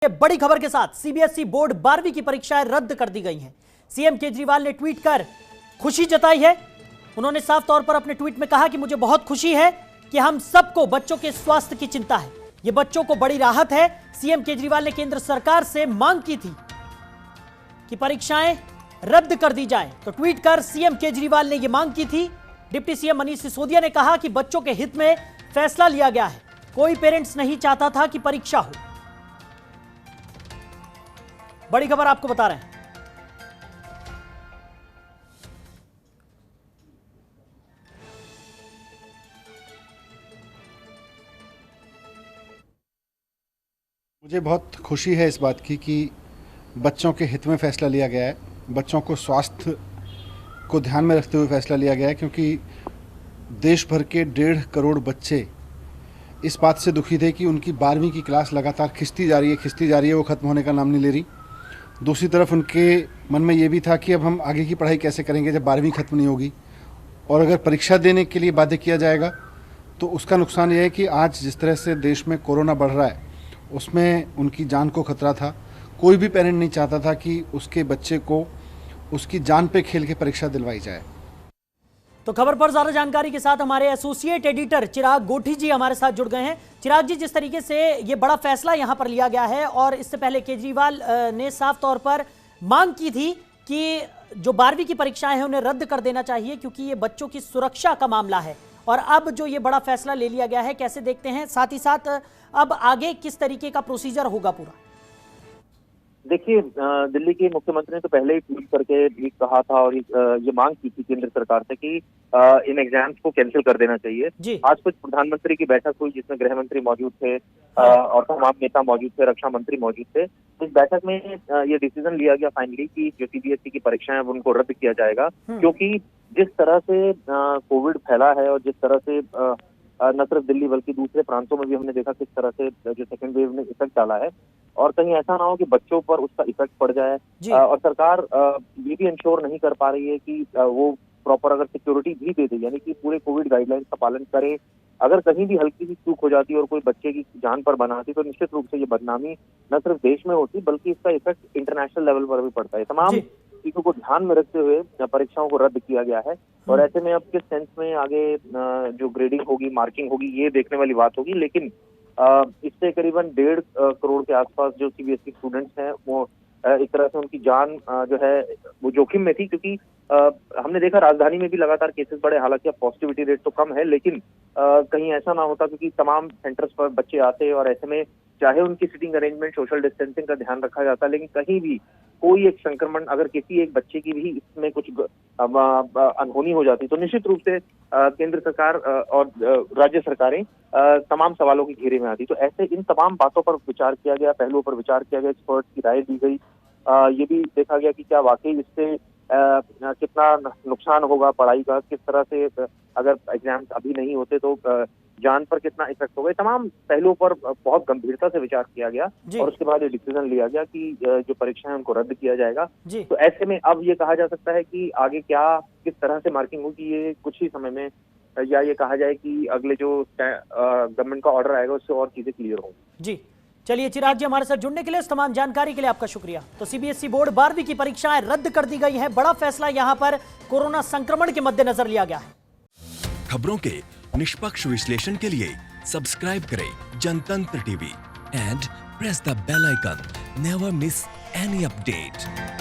ये बड़ी खबर के साथ सीबीएसई बोर्ड 12वीं की परीक्षाएं रद्द कर दी गई हैं। सीएम केजरीवाल ने ट्वीट कर खुशी जताई है। उन्होंने साफ तौर पर अपने ट्वीट में कहा कि मुझे बहुत खुशी है कि हम सबको बच्चों के स्वास्थ्य की चिंता है। ये बच्चों को बड़ी राहत है। सीएम केजरीवाल ने केंद्र सरकार से मांग की थी कि परीक्षाएं रद्द कर दी जाए, तो ट्वीट कर सीएम केजरीवाल ने यह मांग की थी। डिप्टी सीएम मनीष सिसोदिया ने कहा कि बच्चों के हित में फैसला लिया गया है। कोई पेरेंट्स नहीं चाहता था कि परीक्षा हो। बड़ी खबर आपको बता रहे हैं। मुझे बहुत खुशी है इस बात की कि बच्चों के हित में फैसला लिया गया है। बच्चों को स्वास्थ्य को ध्यान में रखते हुए फैसला लिया गया है, क्योंकि देश भर के 1.5 करोड़ बच्चे इस बात से दुखी थे कि उनकी 12वीं की क्लास लगातार खिंचती जा रही है, वो ख़त्म होने का नाम नहीं ले रही। दूसरी तरफ उनके मन में ये भी था कि अब हम आगे की पढ़ाई कैसे करेंगे जब 12वीं ख़त्म नहीं होगी, और अगर परीक्षा देने के लिए बाध्य किया जाएगा तो उसका नुकसान ये है कि आज जिस तरह से देश में कोरोना बढ़ रहा है उसमें उनकी जान को खतरा था। कोई भी पेरेंट नहीं चाहता था कि उसके बच्चे को उसकी जान पे खेल के परीक्षा दिलवाई जाए। तो खबर पर ज्यादा जानकारी के साथ हमारे एसोसिएट एडिटर चिराग गोठी जी हमारे साथ जुड़ गए हैं। चिराग जी, जिस तरीके से ये बड़ा फैसला यहां पर लिया गया है और इससे पहले केजरीवाल ने साफ तौर पर मांग की थी कि जो 12वीं की परीक्षाएं हैं उन्हें रद्द कर देना चाहिए, क्योंकि ये बच्चों की सुरक्षा का मामला है, और अब जो ये बड़ा फैसला ले लिया गया है, कैसे देखते हैं? साथ ही साथ अब आगे किस तरीके का प्रोसीजर होगा पूरा? देखिए, दिल्ली के मुख्यमंत्री ने तो पहले ही ट्वीट करके भी कहा था और ये मांग की थी केंद्र सरकार से कि इन एग्जाम्स को कैंसिल कर देना चाहिए। आज कुछ प्रधानमंत्री की बैठक हुई जिसमें गृह मंत्री मौजूद थे और तमाम नेता मौजूद थे, रक्षा मंत्री मौजूद थे। इस बैठक में ये डिसीजन लिया गया फाइनली कि जो सीबीएसई की परीक्षाएं हैं उनको रद्द किया जाएगा, क्योंकि जिस तरह से कोविड फैला है और जिस तरह से न सिर्फ दिल्ली बल्कि दूसरे प्रांतों में भी हमने देखा किस तरह से जो सेकेंड वेव ने इफेक्ट डाला है, और कहीं ऐसा ना हो कि बच्चों पर उसका इफेक्ट पड़ जाए। और सरकार ये भी इंश्योर नहीं कर पा रही है कि वो प्रॉपर अगर सिक्योरिटी भी दे दे, यानी कि पूरे कोविड गाइडलाइंस का पालन करे। अगर कहीं भी हल्की सी चूक हो जाती और कोई बच्चे की जान पर बनाती तो निश्चित रूप से ये बदनामी न सिर्फ देश में होती बल्कि इसका इफेक्ट इंटरनेशनल लेवल पर भी पड़ता है। तमाम चीजों को ध्यान में रखते हुए परीक्षाओं को रद्द किया गया है, और ऐसे में अब किस सेंस में आगे जो ग्रेडिंग होगी, मार्किंग होगी, ये देखने वाली बात होगी। लेकिन इससे करीबन 1.5 करोड़ के आसपास जो सीबीएसई स्टूडेंट्स हैं वो एक तरह से उनकी जान जो है वो जोखिम में थी, क्योंकि हमने देखा राजधानी में भी लगातार केसेस बढ़े। हालांकि अब पॉजिटिविटी रेट तो कम है, लेकिन कहीं ऐसा ना होता, क्योंकि तमाम सेंटर्स पर बच्चे आते और ऐसे में चाहे उनकी सीटिंग अरेंजमेंट, सोशल डिस्टेंसिंग का ध्यान रखा जाता, लेकिन कहीं भी कोई एक संक्रमण अगर किसी एक बच्चे की भी इसमें कुछ अनहोनी हो जाती तो निश्चित रूप से केंद्र सरकार और राज्य सरकारें तमाम सवालों के घेरे में आती। तो ऐसे इन तमाम बातों पर विचार किया गया, पहलुओं पर विचार किया गया, एक्सपर्ट्स की राय दी गई। ये भी देखा गया कि क्या वाकई इससे कितना नुकसान होगा पढ़ाई का, किस तरह से अगर एग्जाम्स अभी नहीं होते तो जान पर कितना इफेक्ट होगा। तमाम पहलुओं पर बहुत गंभीरता से विचार किया गया और उसके बाद ये डिसीजन लिया गया कि जो परीक्षाएं उनको रद्द किया जाएगा। तो ऐसे में अब ये कहा जा सकता है कि आगे क्या किस तरह से मार्किंग होगी ये कुछ ही समय में, या ये कहा जाए कि अगले जो गवर्नमेंट का ऑर्डर आएगा उससे और चीजें क्लियर होंगी। जी चलिए चिराग जी, हमारे साथ जुड़ने के लिए, इस तमाम जानकारी के लिए आपका शुक्रिया। तो सीबीएसई बोर्ड 12वीं की परीक्षाएं रद्द कर दी गई हैं। बड़ा फैसला यहां पर कोरोना संक्रमण के मद्देनजर लिया गया है। खबरों के निष्पक्ष विश्लेषण के लिए सब्सक्राइब करें Jantantra TV and press the bell icon. Never miss any update.